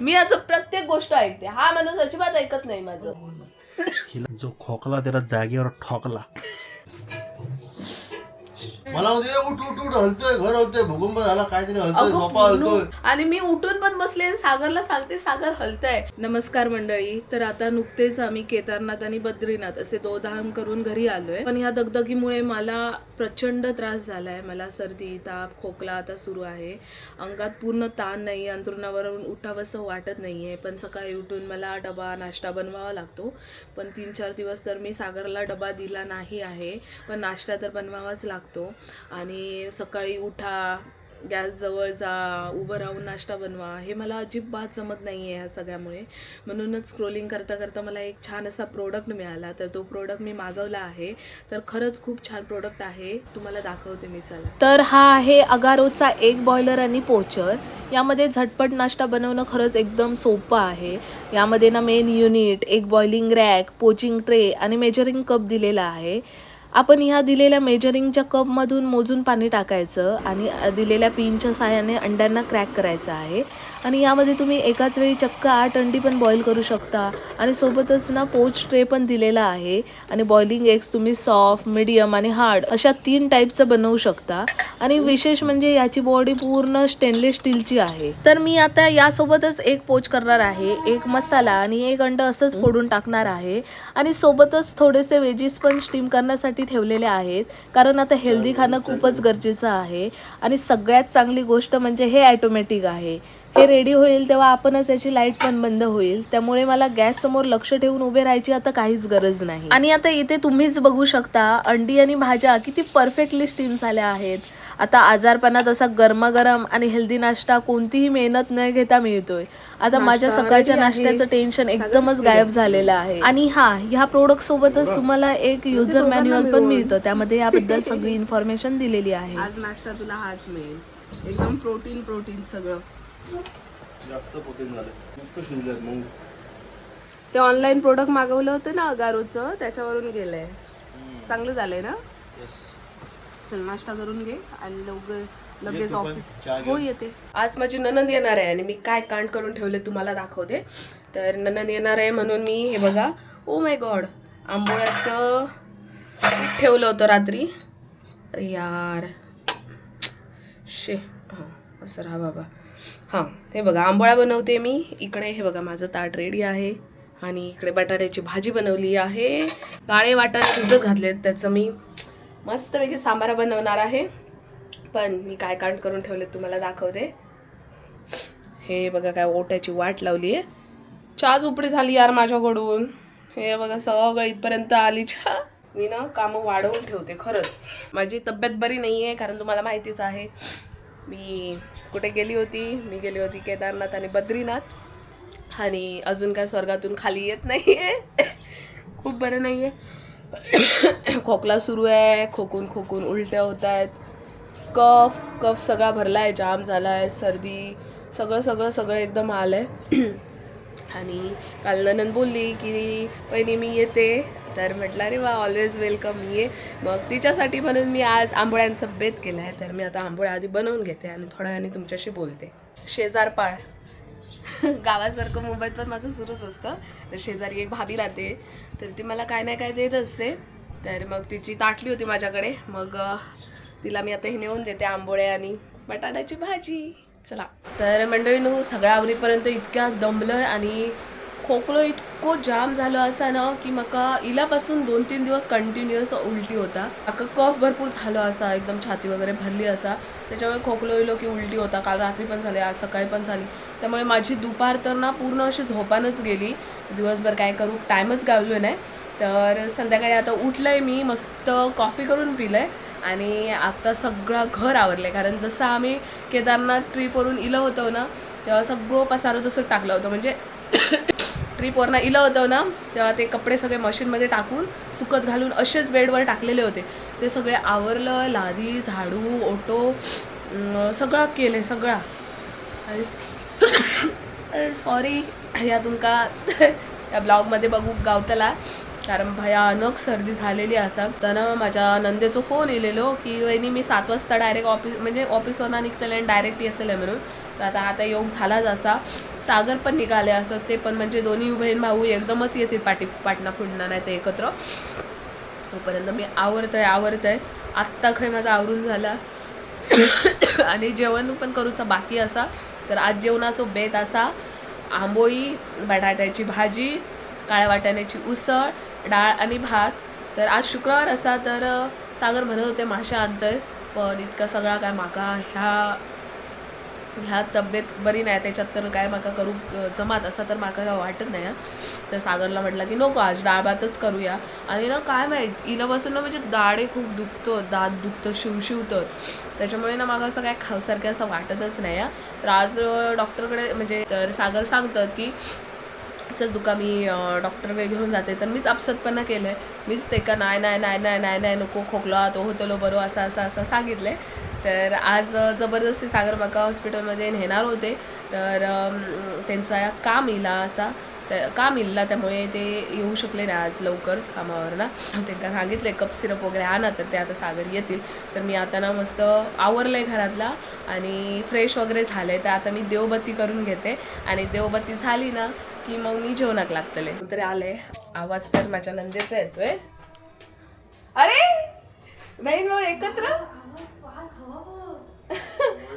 मी याचं प्रत्येक गोष्ट ऐकते, हा माणूस अजिबात ऐकत नाही माझं. जो खोकला त्याला जागेवर ठोकला. मला म्हणते उठ उठ उठ हलतोय, घर हलतोय, भूकंप झाला काहीतरी हलतोय, सोफा हलतोय. आणि मी उठून पण बसले आणि सागरला सांगते सागर हलतंय. नमस्कार मंडळी. तर आता नुकतेच आम्ही केदारनाथ आणि बद्रीनाथ असे 2 धाम करून घरी आलोय. पण या दगदगीमुळे मला प्रचंड त्रास झालाय. मला सर्दी, ताप, खोकला आता सुरू आहे. अंगात पूर्ण ताण नाही, अंथरुणावरून उठावंसं वाटत नाहीये. पण सकाळी उठून मला डबा नाश्ता बनवावा लागतो. पण 3-4 दिवस तर मी सागरला डबा दिला नाही आहे, पण नाश्ता तर बनवावाच लागतो. आणि सकाळी उठा, गॅस जवळ जा, उभं राहून नाश्ता बनवा, हे मला अजिबात जमत नाही आहे ह्या सगळ्यामुळे. म्हणूनच स्क्रोलिंग करता करता मला एक छान असा प्रोडक्ट मिळाला. तर तो प्रोडक्ट मी मागवला आहे. तर खरंच खूप छान प्रोडक्ट आहे, तुम्हाला दाखवते मी. चला. तर हा आहे अगारोचा एग बॉयलर आणि पोचर. यामध्ये झटपट नाश्ता बनवणं खरंच एकदम सोपं आहे. यामध्ये ना मेन युनिट, एक बॉइलिंग रॅक, पोचिंग ट्रे आणि मेजरिंग कप दिलेला आहे. आपण ह्या दिलेल्या मेजरिंगच्या कपमधून मोजून पाणी टाकायचं आणि दिलेल्या पिनच्या साहाय्याने अंड्यांना क्रॅक करायचं आहे. आणि यामध्ये तुम्ही एकाच वेळी चक्क 8 अंडी पण बॉईल करू शकता. आणि सोबतच ना पोच ट्रे पण दिलेला आहे. आणि बॉइलिंग एग्स तुम्ही सॉफ्ट, मीडियम आणि हार्ड अशा 3 टाईपचं बनवू शकता. आणि विशेष म्हणजे याची बॉडी पूर्ण स्टेनलेस स्टीलची आहे. तर मी आता यासोबतच एक पोच करणार आहे, एक मसाला आणि एक अंड असंच फोडून टाकणार आहे. आणि सोबतच थोडेसे वेजीस पण स्टीम करण्यासाठी ठेवलेले आहेत, कारण आता हेल्दी खाणं खूपच गरजेचं आहे. आणि सगळ्यात चांगली गोष्ट म्हणजे हे ऑटोमॅटिक आहे. हे रेडी होईल तेव्हा आपणच याची लाईट पण बंद होईल. त्यामुळे मला गॅस समोर लक्ष ठेवून उभे राहायची आता काहीच गरज नाही. आणि आता इथे तुम्हीच बघू शकता अंडी आणि भाज्या किती परफेक्टली स्टीम झाल्या आहेत. आता आजारपणात असा गरमागरम आणि हेल्दी नाश्ता कोणतीही मेहनत न घेता मिळतोय. आता माझ्या सकाळच्या नाश्त्याचं टेन्शन एकदमच गायब झालेलं आहे. आणि ह्या प्रोडक्ट सोबतच तुम्हाला एक युजर मॅन्युअल पण मिळतं, त्यामध्ये याबद्दल सगळी इन्फॉर्मेशन दिलेली आहे. आज नाश्ता तुला हाच मिळेल, एकदम प्रोटीन सगळं. जास्त प्रोटीन झालं, मस्त शिजलं. मग ते ऑनलाईन प्रोडक्ट मागवलं होतं ना अगारोचं, त्याच्यावरून गेलंय. चांगलं झालंय ना. चल नाश्ता करून घे आणि लगेच ऑफिस. हो येते. आज माझी ननंद येणार आहे आणि मी काय कांड करून ठेवले तुम्हाला दाखवते. तर ननंद येणार आहे म्हणून मी हे बघा, ओ माय गॉड, आंबोळ्याचं ठेवलं होतं रात्री. अरे यार शे, हां असं राहा बाबा. हां हे बघा आंबोळा बनवते मी. इकडे हे बघा माझं ताट रेडी आहे. आणि इकडे बटाट्याची भाजी बनवली आहे. काळे वाटाणे भिजत घातलेत, त्याचं मी मस्तपैकी सांबार बनवणार आहे. पण मी काय कांड करून ठेवले तुम्हाला दाखवते. हे बघा काय ओट्याची वाट लावली आहे. चहा झोपडी झाली यार माझ्याकडून. हे बघा सगळं इथपर्यंत आली चहा. मी ना कामं वाढवून ठेवते खरंच. माझी तब्येत बरी नाही आहे, कारण तुम्हाला माहितीच आहे मी कुठे गेली होती. मी गेली होती केदारनाथ आणि बद्रीनाथ. आणि अजून काय स्वर्गातून खाली येत नाही आहे. खूप बरं नाही आहे. खोकला सुरू आहे, खोकून उलट्या होत आहेत. कफ सगळा भरला आहे, जाम झाला आहे. सर्दी सगळं एकदम आलं आहे. आणि काल ननंद बोलली की वहिनी मी येते. तर म्हटलं अरे वा, ऑलवेज वेलकम, ये. मग तिच्यासाठी म्हणून मी आज आंबोळ्यांचं बेत केलं आहे. तर मी आता आंबोळ्या आधी बनवून घेते आणि थोड्या वेळाने तुमच्याशी बोलते. शेजारपाळ गावासारखं मुंबईत पण माझं सुरूच असतं. तर शेजारी एक भाभी राहते, तर ती मला काय नाही काय देत असते. तर मग तिची ताटली होती माझ्याकडे, मग तिला मी आता हे नेऊन देते आंबोळ्या आणि बटाट्याची भाजी. चला. तर मंडळींनो, सगळ्या आवडीपर्यंत इतक्या दमलं आणि खोकलो इतकं जाम झालं असा ना की मका इलापासून 2-3 दिवस कंटिन्युअस उलटी होता. अका कफ भरपूर झालं असा, एकदम छाती वगैरे भरली असा. त्याच्यामुळे खोकलो की उलटी होता. काल रात्री पण झाले, आज सकाळी पण झाली. त्यामुळे माझी दुपार तर ना पूर्ण अशी झोपानच गेली. दिवसभर काय करू, टाईमच गावलो नाही. तर संध्याकाळी आता उठलंय मी, मस्त कॉफी करून पिलंय आणि आता सगळं घर आवरलंय. कारण जसं आम्ही केदारनाथ ट्रीपवरून इलं होतो ना, तेव्हा सगळं पसारं तसं टाकलं होतं. म्हणजे ट्रीपवरनं इलं होतं ना, तेव्हा ते कपडे सगळे मशीनमध्ये टाकून सुकत घालून असेच बेडवर टाकलेले होते. ते सगळे आवरलं, लादी, झाडू, ओटो सगळं केले सगळा. सॉरी या तुमका या ब्लॉगमध्ये बघू गावतला, कारण भयानक सर्दी झालेली असा. तर माझ्या नंदेचो फोन येलेलो की वहिनी मी 7 वाजता डायरेक्ट ऑफिसवरनं निघतले आणि डायरेक्ट येतले म्हणून. तर आता योग झालाच असा. सागर पण निघाले असं, ते पण म्हणजे दोन्ही बहीण भाऊ एकदमच येतील पाटणा फुडणं नाही ते एकत्र. तोपर्यंत मी आवरतंय आत्ता खय माझा आवरून झाला. आणि जेवण पण करूचा बाकी असा. तर आज जेवणाचो बेत असा आंबोळी, बटाट्याची भाजी, काळ्या वाटाण्याची उसळ, डाळ आणि भात. तर आज शुक्रवार असा तर सागर म्हणत होते मासे आणतोय, पण इतका सगळा काय माका ह्या तब्येत बरी नाही त्याच्यात तर काय माका करू जमात असा तर माका काय वाटत नाही. तर सागरला म्हटलं की नको आज डाळ भातच करूया. आणि ना काय माहीत इलापासून ना म्हणजे दाढे खूप दुखतो, दात दुखतं, शिवशिवतं. त्याच्यामुळे ना मला असं काय खाऊसारखं असं वाटतच नाही. तर आज डॉक्टरकडे म्हणजे तर सागर सांगतात की चल तुका मी डॉक्टरकडे घेऊन जाते. तर मीच अपसतपणा केलं आहे. मीच ते का नाही नको खोकला तो होतलो बरो असं सांगितलं. तर आज जबरदस्ती सागर माका हॉस्पिटलमध्ये नेणार होते. तर त्यांचा काम इला त्यामुळे ते येऊ शकले नाही आज लवकर कामावर ना. त्यांना सांगितले कप सिरप वगैरे आणा, तर ते आता सागर येतील. तर मी आता ना मस्त आवरलंय घरातला आणि फ्रेश वगैरे झाले. तर आता मी देवबत्ती करून घेते आणि देवबत्ती झाली ना की मग मी जेवणाक लागतले. तरी आले आवाज तर माझ्या नंदेचा येतोय. अरे बहीण भाऊ एकत्र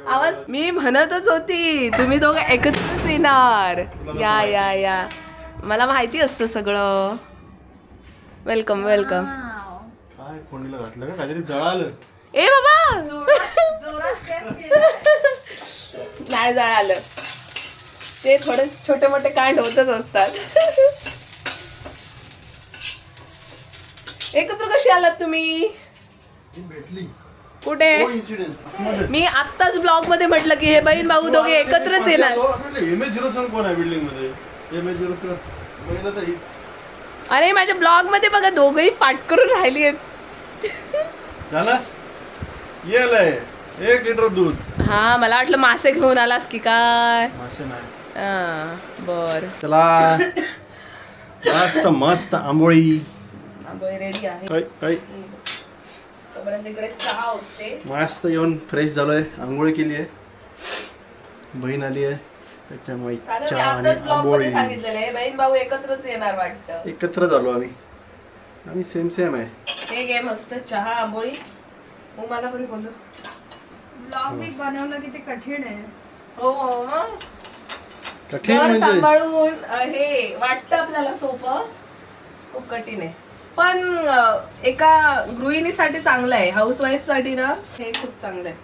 आवाज. मी म्हणतच होती तुम्ही दोघं एकत्रच येणार. या मला माहिती असतं सगळं. वेलकम काय फोडणीला घातलं का काहीतरी जळालं. ए बाबा नाही जळालं, ते थोडे छोटे मोठे कांड होतच असतात. एकत्र कशी आलात तुम्ही? भेटली कुठे? इन्सिडेंट. मी आत्ताच ब्लॉग मध्ये म्हटलं की हे बहीण भाऊ दोघे एकत्रच येणार. MH07 कोण आहे बिल्डिंग मध्ये? MH07 महिला तर हीच. अरे माझ्या ब्लॉग मध्ये बघा दोघही पाठ करून राहिली आहेत. झालं येलय 1 लिटर दूध. हा मला वाटलं मासे घेऊन आलास की काय. मासे नाही. बर चला मस्त आंबोळी. आंबोळी रेडी आहे. ऐ, तोपर्यंत इकडे चहा होते. मस्त येऊन फ्रेश झालोय, आंघोळी केली आहे, बहीण आली आहे त्याच्यामुळे सागर, चहा आणि आताच ब्लॉग मध्ये आंबोळी सांगितलेलं आहे बहीण भाऊ एकत्रच येणार वाटतं. एकत्र झालो आम्ही सेम आहे. हे घे मस्त चहा आंबोळी. मग मला पण बोलू. ब्लॉग वीक बनवलं की ते कठीण आहे. हो मग कठीण घर म्हणजे सांभाळून हे वाटतं आपल्याला सोपं, खूप कठीण आहे. पण एका गृहिणीसाठी चांगलं आहे, हाऊसवाईफ साठी ना हे खूप चांगलं आहे.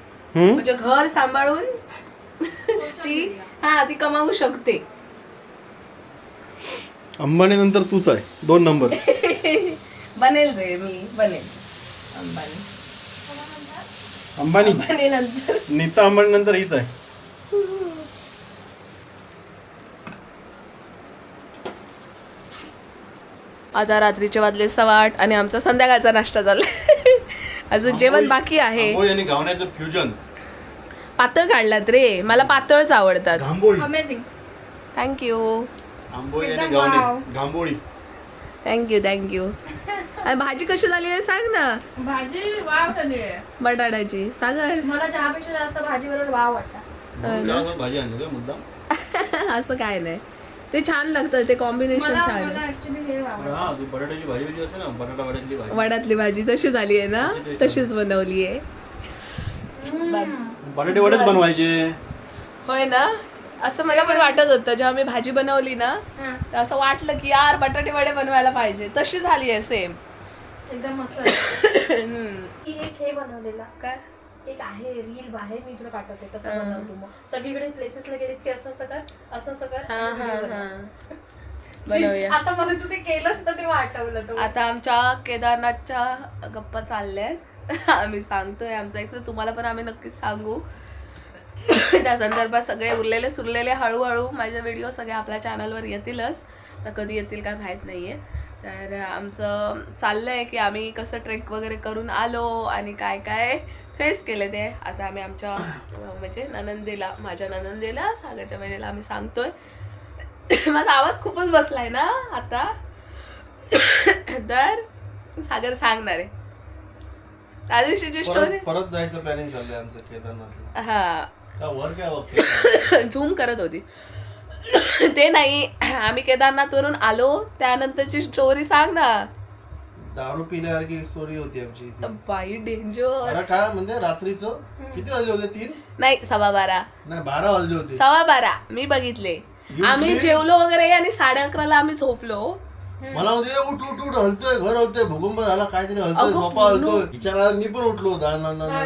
म्हणजे घर सांभाळून ती कमावू शकते. अंबानी नंतर तूच आहे 2 नंबर. बनेल रे, मी बनेल अंबानी नंतर. नीता अंबानी नंतर हीच आहे. आता रात्रीचे वाजले 8:15 आणि आमचा संध्याकाळचा नाश्ता झाला. अजून जेवण बाकी आहे. आंबोळी आणि घावण्याचं फ्युजन. पातळ काढलात रे, मला पातळच आवडतात. घांबोळी. अमेझिंग. थँक्यू. आंबोळी आणि घावणे घांबोळी. थँक्यू. आणि भाजी कशी झाली आहे सांग ना. भाजी वाव झाली आहे. बटाट्याची. सागर मला चहापेक्षा जास्त भाजी बरोबर वाव वाटतं. चहा भाजी आणली का मुद्दाम? असं काय नाही, ते छान लागतं, ते कॉम्बिनेशन छान आहे. मला ऍक्च्युली हे आवडतं. हा तू बटाट्याची भाजी भाजी असते ना, बटाटा वड्यातली भाजी. वड्यातली भाजी तशी झाली आहे ना, तशीच बनवली आहे. बटाटे वडेच बनवायचे. होय ना, असं मला पण वाटत होतं जेव्हा मी भाजी बनवली ना, हा, तर असं वाटलं की यार बटाटे वडे बनवायला पाहिजे. तशी झाली आहे सेम. एकदम मस्त आहे. मी एक हे बनवलेला काय एक आहे रील बाहेर, मी तुला पाठवते तसं बनवतो. मग सगळीकडे प्लेसेसला गेलीस की असं कर असं कर आणि video बनव. बनवूया. आता मला तू ते केलंस तर तेव्हा आठवलं तो. आता आमच्या केदारनाथच्या गप्पा चालल्यात. आम्ही सांगतोय आमचा एक्सपिरियन्स, तुम्हाला पण आम्ही नक्कीच सांगू. त्या संदर्भात सगळे उरलेले हळूहळू माझे व्हिडिओ सगळे आपल्या चॅनलवर येतीलच. तर कधी येतील काय माहीत नाही आहे. तर आमचं चाललं आहे की आम्ही कसं ट्रेक वगैरे करून आलो आणि काय काय फेस केले ते. आता आम्ही आमच्या म्हणजे माझ्या ननंदेला सागरच्या बहिणीला आम्ही सांगतोय. माझा आवाज खूपच बसलाय ना आता. तर सागर सांगणार आहे त्या दिवशीची स्टोरी. परत जायचं प्लॅनिंग चाललंय आमचं केदारनाथला. हा का वर काय बघते झूम करत होती. ते नाही, आम्ही केदारनाथवरून आलो त्यानंतरची स्टोरी सांग ना. दारू पिल्यासारखी स्टोरी होती आमची ती. बाई डेंजर. अरे काय म्हणजे रात्रीचं किती वाजले होते 3 नाही 12:15 नाही 12 वाजले होते 12:15 मी बघितले. आम्ही जेवलो वगैरे आणि 11:30 आम्ही झोपलो. मला म्हणते उठ उठ उठ हलतोय घर हलतोय भूकंप झाला काहीतरी हलतोय अगं, झोपा हलतोय विचारायला मी पण उठलो दान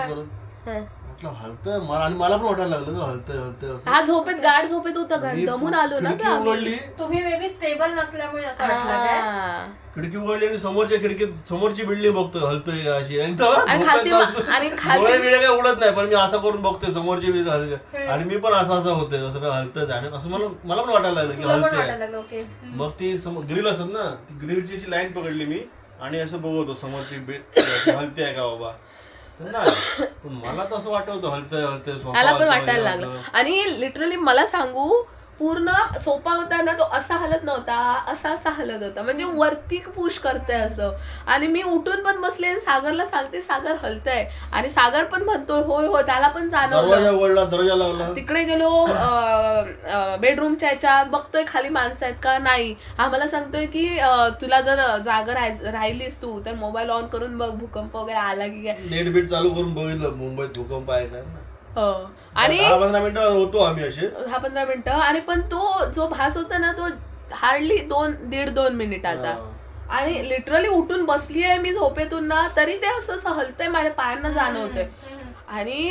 करून हं. म्हटलं हलतोय मला आणि मला पण वाटायला लागलं का हलतोय हलतोय असं. हा झोपेत गाढ झोपेत होता. मी दमून आलो ना खिडकी ते आम्ही. उघडली तुम्ही मे बी स्टेबल नसल्यामुळे असं वाटलं काय? हा. खिडकी उघडली आणि समोरच्या खिडकीत समोरची बिल्डिंग बघतोय हलतोय का अशी एकदम आणि खालती आणि खालती डोळे बिळे काय उडत नाही पण मी असं करून बघतोय समोरची बिल्डिंग हलतोय आणि मी पण असं होतंय असं काय हलतंय आणि असं मला पण वाटायला लागलं की तुला पण हलतंय. वाटायला लागलं ओके. मग ती ग्रिल असत ना ती ग्रिलची अशी लाईन पकडली मी आणि असं बघत होतो समोरची हलते का बाबा तर नाही पण मला तर असं वाटत होतं हलतंय सोफा मला पण हलतोय, वाटायला हे लागलं. हलतंय. आणि लिटरली मला सांगू पूर्ण सोफा होता ना तो असा हलत नव्हता, असा हलत होता म्हणजे वरती पुश करतंय असं. आणि मी उठून पण बसले आणि सागरला सांगते सागर हलतंय आणि सागर पण म्हणतोय होय हो त्याला पण दरवाजा जाणवलं. उघडला दरवाजा लावला तिकडे गेलो बेडरूमच्या ह्याच्यात बघतोय खाली माणसं आहेत का नाही. आम्हाला सांगतोय की तुला जर जागा राहिलीस तू तर मोबाईल ऑन करून बघ भूकंप वगैरे आला की काय. नेट बीट चालू करून बघितलं मुंबईत भूकंप आहे का हो. आणि 10-15 मिनिटं होतो आम्ही असे 10-15 मिनिटं आणि पण तो जो भास होता ना तो हार्डली 1.5-2 मिनिटाचा. आणि लिटरली उठून बसलीये मी झोपेतून ना तरी ते असं हलतंय माझ्या पायांना जाणवतंय. आणि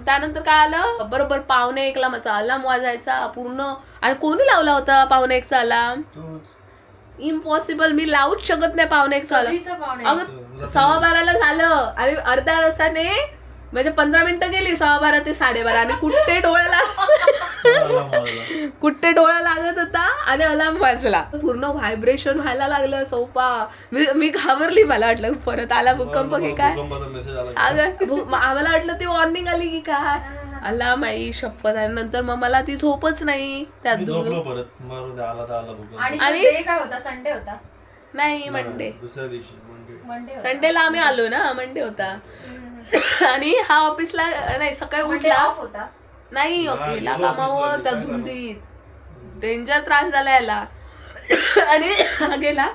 त्यानंतर काय आलं बरोबर 1:45ला माझा अलार्म वाजायचा पूर्ण. आणि कोणी लावला होता 1:45चा अलार्म? इम्पॉसिबल, मी लावूच शकत नाही 1:45चा अलार्म. कधीचं पाहुणे? अगं 12:15ला झालं आणि अर्ध्या तासाने म्हणजे 15 मिनिटं गेली 12:15 ते 12:30 आणि कुठे डोळा लागत होता आणि अलार्म वाजला. पूर्ण व्हायब्रेशन व्हायला लागलं सोफा. मी घाबरली. मला वाटलं परत आला भूकंप की काय. आम्हाला वाटलं ती वॉर्निंग आली की काय. अलार्म आई शपथ. आणि नंतर मग मला ती झोपच नाही त्यात परत मारून आला तर आला भूकंप. आणि डे काय होता? संडे होता? नाही मंडे. दुसऱ्या दिवशी मंडे संडेला आम्ही आलो ना. मंडे होता. आणि हा ऑफिसला नाही सकाळी उठला ऑफ होता नाही गेला कामावर त्या धुंदीत डेंजर त्रास झाला याला. आणि हा गेला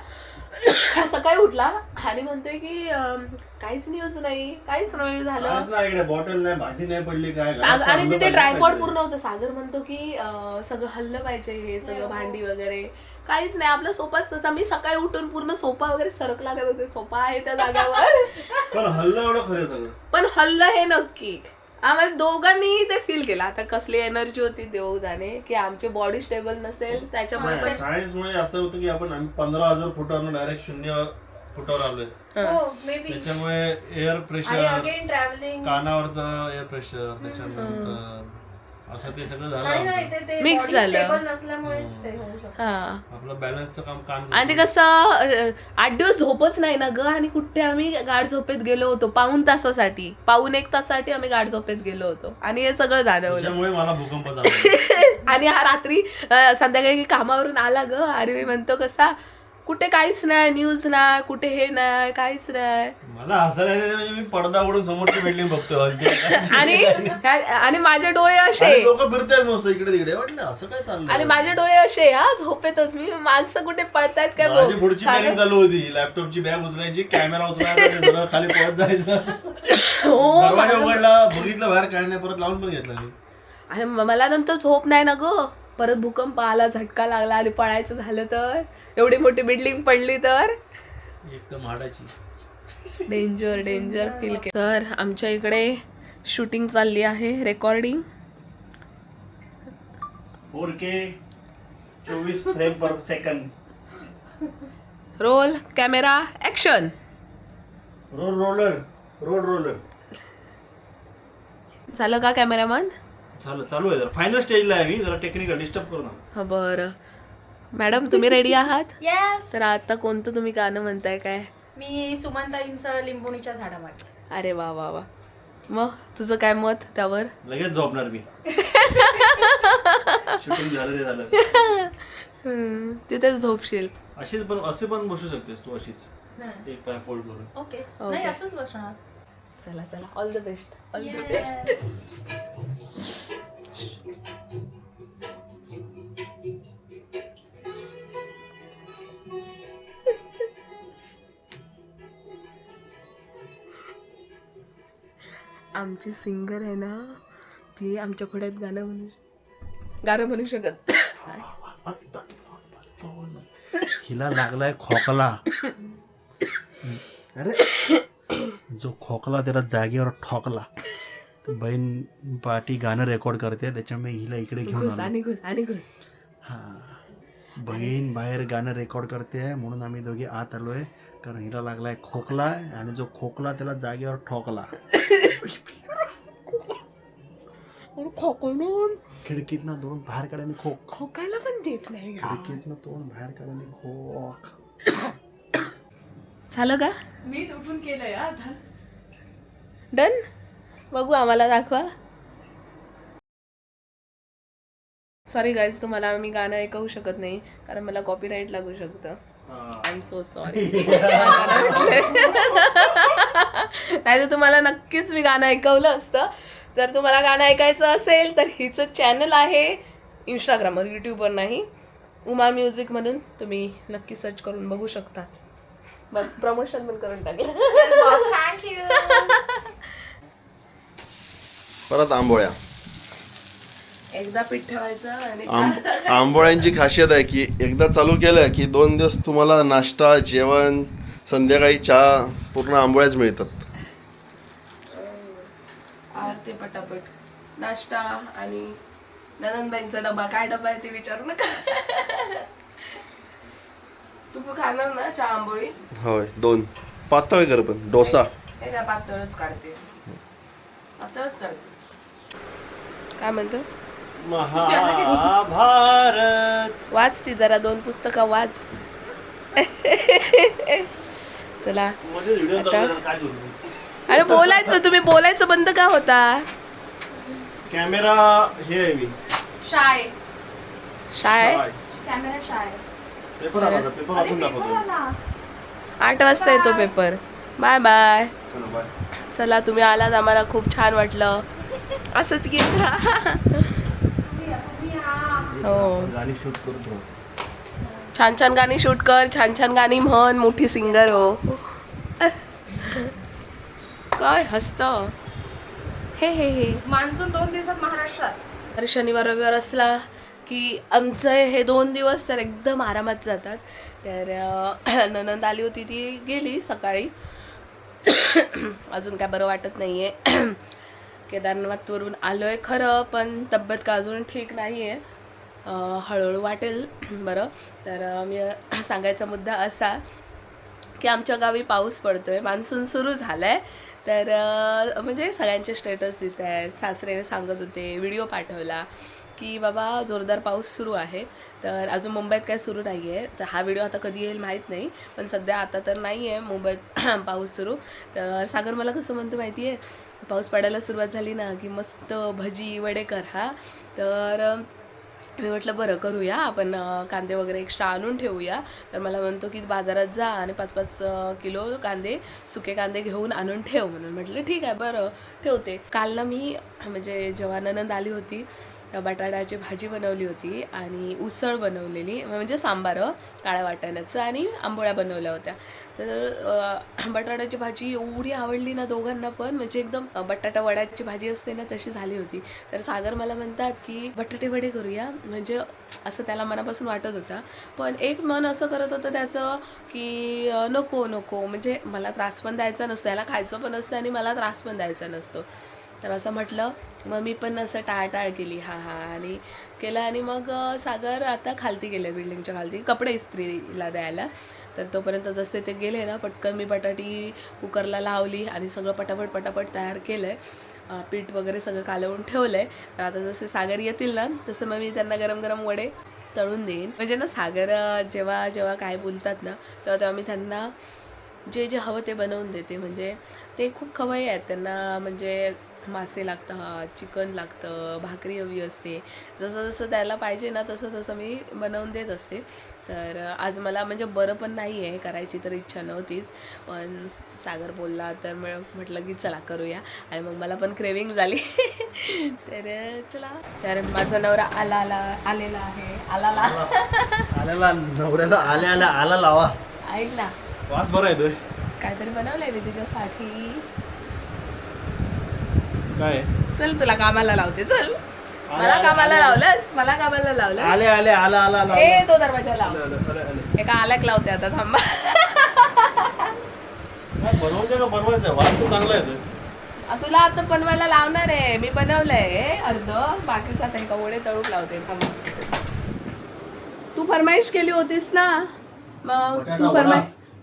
सकाळी उठला आणि म्हणतोय की काहीच न्यूज नाही काहीच नाही झालं. बॉटल नाही भांडी नाही पडली काय. आणि तिथे ट्रायपॉड पूर्ण होतं. सागर म्हणतो की सगळं हल्लं पाहिजे हे सगळं भांडी वगैरे. काहीच नाही आपला सोफाच कसा. मी सकाळी उठून पूर्ण सोफा वगैरे सरकला काय बघते सोफा आहे त्या जाग्यावर. पण हल्लं एवढं खरं सगळं. पण हल्लं हे नक्की. आम्हाला दोघांनी ते फील केलं. आता कसली एनर्जी होती देऊ जाणे की आमची बॉडी स्टेबल नसेल त्याच्यामुळे पण. सायन्समुळे असं होतं की आम्ही 15,000 फुटावरून डायरेक्ट 0 फुटावर आलोय. त्याच्यामुळे एअर प्रेशर कानावरचं एअर प्रेशर त्याच्यानंतर असं ते सगळं झालं मिक्स झालं. नसल्यामुळेच ते होऊ शकतं. आपलं बॅलन्सचं काम. आणि ते कसं 8 दिवस झोपच नाही ना ग. आणि कुठे आम्ही गाढ झोपेत गेलो होतो 1 तासासाठी 1.5 तासासाठी आम्ही गाढ झोपेत गेलो होतो. आणि हे सगळं जाणवलं. त्यामुळे मला भूकंप झाला. आणि हा रात्री संध्याकाळी कामावरून आला ग. आणि मी म्हणतो कसा कुठे काहीच नाही न्यूज नाही कुठे हे नाही काहीच नाही. मला हसायला येते म्हणजे मी पडदा उडून समोरची बिल्डिंग बघतो. आणि माझे डोळे असे लोक फिरतायत मस्त इकडे तिकडे. म्हटलं असं काय चाललंय. आणि माझे डोळे असे झोपेतच मी माणसं कुठे पळतायत काय माझी पुढची प्लॅनिंग चालू होती. लॅपटॉपची बॅग उचलायची कॅमेरा उचलायचा खाली पळत जायचं. दरवाजा उघडला बघितलं बाहेर काय नाही परत लावून पण घेतला मी. आणि मला नंतर झोप नाही ना ग. परत भूकंप आला झटका लागला आणि पळायचं झालं तर एवढी मोठी बिल्डिंग पडली तर एकदम हाडाची डेंजर फील केलं. तर आमच्या इकडे शूटिंग चालली आहे recording 4K 24 frame per second. Roll camera action. Roller झालं का कॅमेरामन? चालू आहे. जरा फायनल स्टेजला आहे मी. जरा टेक्निकल डिस्टर्ब करू ना. बरं मॅडम तुम्ही रेडी आहात? येस. तर आता कोणतं तुम्ही गाणं म्हणताय काय? मी सुमनताईंचं लिंबोणीच्या झाडामागे. अरे वा वा वा. मग तुझं काय मत त्यावर? लगेच झोपणार मी. शूटिंग झालं तिथेच झोपशील. असे पण बसू शकतेस तू अशीच एक पाय फोल्ड करून. ओके नाही असंच बसणार. चला चला, all the best, all the best. आमची सिंगर आहे ना, ती आमच्या पुढ्यात गाणं म्हणू शकत. हिला लागलाय खोकला. अरे जो खोकला त्याला जागेवर ठोकला. तर बहीण पाठी गाणं रेकॉर्ड करते, त्याच्यामुळे हिला इकडे घेऊन आलो. आणि घुस. हा, बहीण बाहेर गाणं रेकॉर्ड करते म्हणून आम्ही दोघे आत आलोय, कारण हिला लागलाय खोकला आणि जो खोकला त्याला जागेवर ठोकला. खोकून खिडकीतनं दोन बाहेर काढाने खोकायला पण देत नाही. खिडकीतनं तोंड बाहेर काढाने खोक. झालं का? मीच उठून केलंय आता. डन. बघू, आम्हाला दाखवा. सॉरी गाईज, तुम्हाला मी गाणं ऐकवू शकत नाही कारण मला कॉपीराईट लागू शकतं. I am so sorry. नाही तर तुम्हाला नक्कीच मी गाणं ऐकवलं असतं. जर तुम्हाला गाणं ऐकायचं असेल तर हिचं चॅनल आहे इंस्टाग्रामवर, यूट्यूबवर नाही, उमा म्युझिक म्हणून तुम्ही नक्की सर्च करून बघू शकता. बघ, प्रमोशन पण करून टाकलं. थँक्यू. परत आंबोळ्या. एकदा पीठ ठेवायचं आणि आंबोळ्यांची खासियत आहे की एकदा चालू केलं की 2 दिवस तुम्हाला नाश्ता, जेवण, संध्याकाळी चहा पूर्ण आंबोळ्याच मिळतात. ते पटापट नाश्ता. आणि नंदनबाईंचा डबा, काय डबा आहे ते विचारू नका. तू खाणार ना चहा आंबोळी? होय, 2 पातळ कर, पण डोसा हे काय पातळच काढते, पातळच काढते. काय म्हणतो? महाभारत वाच ती जरा, 2 पुस्तकं वाच. चला आता. अरे बोलायचं, तुम्ही बोलायचं बंद का होता? कॅमेरा हे आहे मी शाय. कॅमेरा शाय. पेपर आला, पेपर वाचून दाखवतो. 8 वाजता येतो पेपर. Bye bye. चला बाय. चला, तुम्ही आलात, आम्हाला खूप छान वाटलं. असंच की हो, गाणी शूट करतो. छान छान गाणी शूट कर, छान छान गाणी म्हण, मोठी सिंगर हो. काय हसत हे. मान्सून 2 दिवसात महाराष्ट्रात. तर शनिवार रविवार असला की आमचं हे 2 दिवस तर एकदम आरामात जातात. तर नणंद आली होती, ती गेली सकाळी. अजून काय बरं वाटत नाही आहे. केदारनाथवरून आलो आहे खरं, पण तब्येत का अजून ठीक नाही आहे. हळूहळू वाटेल बरं. तर मी सांगायचा मुद्दा असा की आमच्या गावी पाऊस पडतो आहे, मान्सून सुरू झाला आहे. तर म्हणजे सगळ्यांचे स्टेटस देत आहेत, सासरे सांगत होते, व्हिडिओ पाठवला की बाबा जोरदार पाऊस सुरू आहे. तर अजून मुंबईत काय सुरू नाही आहे. तर हा व्हिडिओ आता कधी येईल माहीत नाही, पण सध्या आता तर नाही आहे मुंबईत पाऊस सुरू. तर सागर मला कसं म्हणतो माहिती आहे, पाऊस पडायला सुरुवात झाली ना की मस्त भजी वडे कर हा. तर मी म्हटलं बरं करूया आपण, कांदे वगैरे एक्स्ट्रा आणून ठेवूया. तर मला म्हणतो की बाजारात जा आणि 5-5 किलो कांदे, सुके कांदे घेऊन आणून ठेव. म्हणून म्हटलं ठीक आहे बरं ठेवते. काल ना मी म्हणजे जेव्हा नणंद आली होती, बटाट्याची भाजी बनवली होती आणि उसळ बनवलेली, म्हणजे सांबार काळ्या वाटाण्याचं, आणि आंबोळ्या बनवल्या होत्या. तर बटाट्याची भाजी एवढी आवडली ना दोघांना पण, म्हणजे एकदम बटाटा वड्याची भाजी असते ना तशी झाली होती. तर सागर मला म्हणतात की बटाटे वडे करूया, म्हणजे असं त्याला मनापासून वाटत होता. पण एक मन असं करत होतं त्याचं की नको नको, म्हणजे मला त्रास पण द्यायचा नसतो, याला खायचं पण असतं आणि मला त्रास पण द्यायचा नसतो. तर असं म्हटलं, मग मी पण असं टाळटाळ केली आणि केलं. आणि मग सागर आता खालती गेले, बिल्डिंगच्या खालती कपडे इस्त्रीला द्यायला. तर तोपर्यंत जसे ते गेले ना, पटकन मी बटाटी कुकरला लावली आणि सगळं पटापट तयार केलं आहे. पीठ वगैरे सगळं कालवून ठेवलं आहे. तर आता जसे सागर येतील ना तसं मग मी त्यांना गरम गरम वडे तळून देईन. म्हणजे ना सागर जेव्हा काय बोलतात ना तेव्हा मी त्यांना जे हवं ते बनवून देते. म्हणजे ते खूप खवय्ये आहेत, त्यांना म्हणजे मासे लागतात, चिकन लागतं, भाकरी हवी असते, जसं जसं त्याला पाहिजे ना तसं तसं मी बनवून देत असते. तर आज मला म्हणजे बरं पण नाही आहे, करायची तर इच्छा नव्हतीच, पण सागर बोलला तर म्हटलं की चला करूया, आणि मग मला पण क्रेविंग झाली. तर चला. तर माझा नवरा आलेला आहे. आल्याला नवऱ्याला आला लावा. ऐक ना, वास बरा येतोय. काहीतरी बनवलंय मी तुझ्यासाठी. काय चल तुला कामाला लावते, चल. मला कामाला लावलं. आला ए तो दरवाजा लाव. एका आल्याक लावते आता, थांबा. बनवायचं वास तर चांगला येतोय. तुला आता बनवायला लावणार आहे, मी बनवलंय अर्ध, बाकीचा त्यांना वडे तळूक लावते, थांबा. तू फरमाईश केली होतीस ना, मग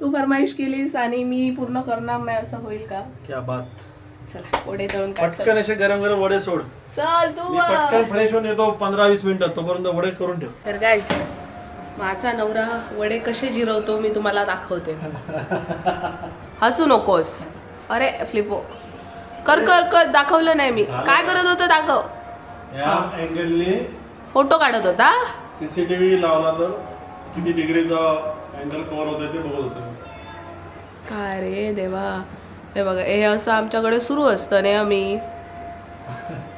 तू फरमाईश केलीस आणि मी पूर्ण करणार नाही असं होईल का? क्या बात. चला वडे तळून काढ. पटकन असे गरम गरम वडे सोड. चल तू. मी पटकन फ्रेश होऊन येतो 15-20 मिनिटात, तोपर्यंत वडे करून ठेव. तर गाईस, माझा नवरा वडे कसे जिरवतो मी तुम्हाला दाखवते. हसू नकोस. अरे फ्लिपो कर कर कर. दाखवलं नाही मी काय करत होतं, दाखव. या अँगलने फोटो काढत होता. सीसीटीव्ही लावला तर किती डिग्रीचा अँगल कव्हर होतोय ते बघत होतो. काय रे देवा. हे बघा, हे असं आमच्याकडे सुरू असतं नेहमी.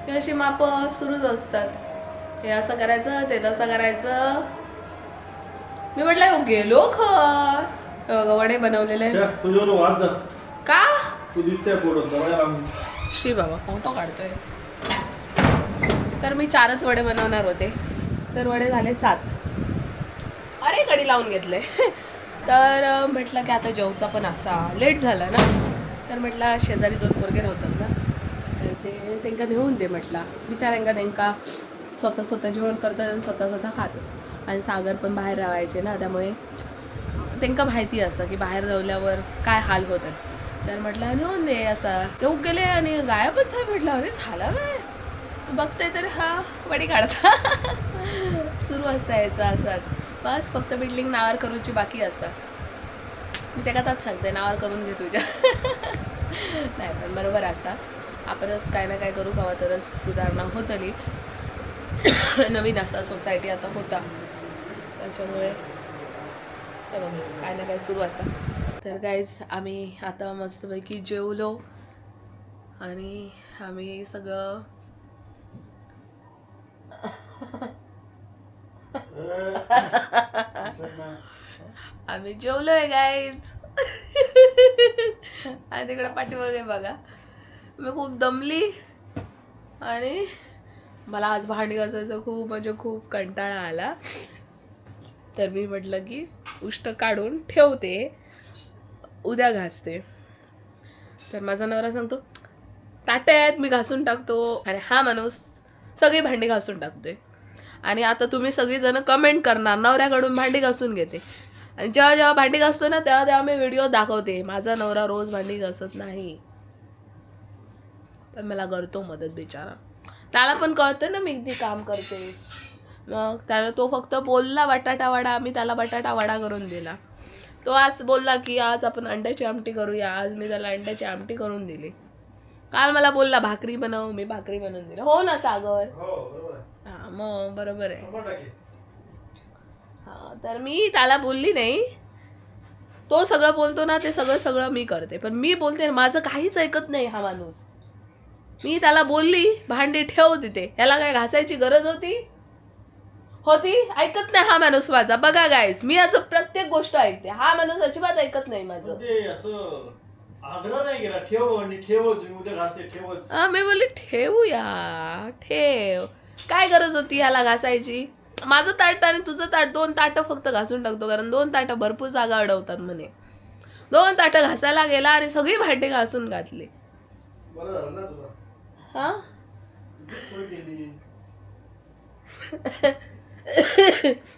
हे अशी माप सुरूच असतात. हे असं करायचं, ते तसं करायचं. मी म्हटलं गेलो खर. हे बघा वडे बनवलेले. तुझ्या वाद जा का तू दिसते फोटो. श्री बाबा फोटो काढतोय. तर मी 4च वडे बनवणार होते, तर वडे झाले 7. अरे कडी लावून घेतले. तर म्हटलं की आता जेवचा पण असा लेट झाला ना, तर म्हटलं शेजारी 2 पोरगे राहतात ना, तर ते त्यांना नेऊन दे म्हटलं. विचारांका त्यांना स्वतः जेवण करतात आणि स्वतः खातात. आणि सागर पण बाहेर राहायचे ना, त्यामुळे त्यांना माहिती असं की बाहेर राहिल्यावर काय हाल होतात. तर म्हटलं नेऊन दे असा. ते गेले आणि गायबच आहे. म्हटलं अरे झालं काय, बघते तर हा वडी काढता. सुरू असतं यायचं असंच. बस फक्त बिल्डिंग नावावर करूची बाकी असतं. मी त्या कथाच सांगते, नावावर करून घे तुझ्या. नाही पण बरोबर असा आपणच काय ना काय करू हवा तरच सुधारणा होतली. नवीन असा सोसायटी आता होता, त्याच्यामुळे काय ना काय सुरू असा. तर गाईज आम्ही आता मस्तपैकी जेवलो आणि आम्ही सगळं आम्ही जेवलोय गाईज. आणि तिकडे पाठीमागे बघा, मी खूप दमली आणि मला आज भांडी घासायचं खूप म्हणजे खूप कंटाळा आला. तर मी म्हटलं की उष्ट काढून ठेवते, उद्या घासते. तर माझा नवरा सांगतो ताटे आहेत मी घासून टाकतो, आणि हा माणूस सगळी भांडी घासून टाकतोय. आणि आता तुम्ही सगळीजण कमेंट करणार नवऱ्याकडून भांडी घासून घेते, आणि जेव्हा जेव्हा भांडी घासतो ना तेव्हा मी व्हिडिओ दाखवते. माझा नवरा रोज भांडी घासत नाही, पण मला करतो मदत बिचारा. त्याला पण कळतं ना मी किती काम करते. मग त्याला तो फक्त बोलला बटाटा वडा, आम्ही त्याला बटाटा वडा करून दिला. तो आज बोलला की आज आपण अंड्याची आमटी करूया. आज मी त्याला अंड्याची आमटी करून दिली. काल मला बोलला भाकरी बनव, मी भाकरी बनवून दिली. हो ना सागर? हा मग बरोबर आहे. हा तर मी त्याला बोलली नाही. तो सगळं बोलतो ना ते सगळं मी करते, पण मी बोलते माझं काहीच ऐकत नाही हा माणूस. मी त्याला बोलली भांडी ठेव तिथे, याला काय घासायची गरज होती? ऐकत नाही हा माणूस माझा. बघा गाईस, मी याचं प्रत्येक गोष्ट ऐकते, हा माणूस अजिबात ऐकत नाही माझं. आग्रह नाही केला, ठेव आणि ठेवच, मी उद्या घासते ठेवच. मी बोलली ठेवूया, ठेव. काय गरज होती ह्याला घासायची? माझं ताट आणि तुझं ताट 2 ताटं फक्त घासून टाकतो, कारण 2 ताटं भरपूर जागा अडवतात म्हणे. 2 ताटं घासायला गेला आणि सगळी भांडी घासून घातली. बरं झालं ना तुला. हा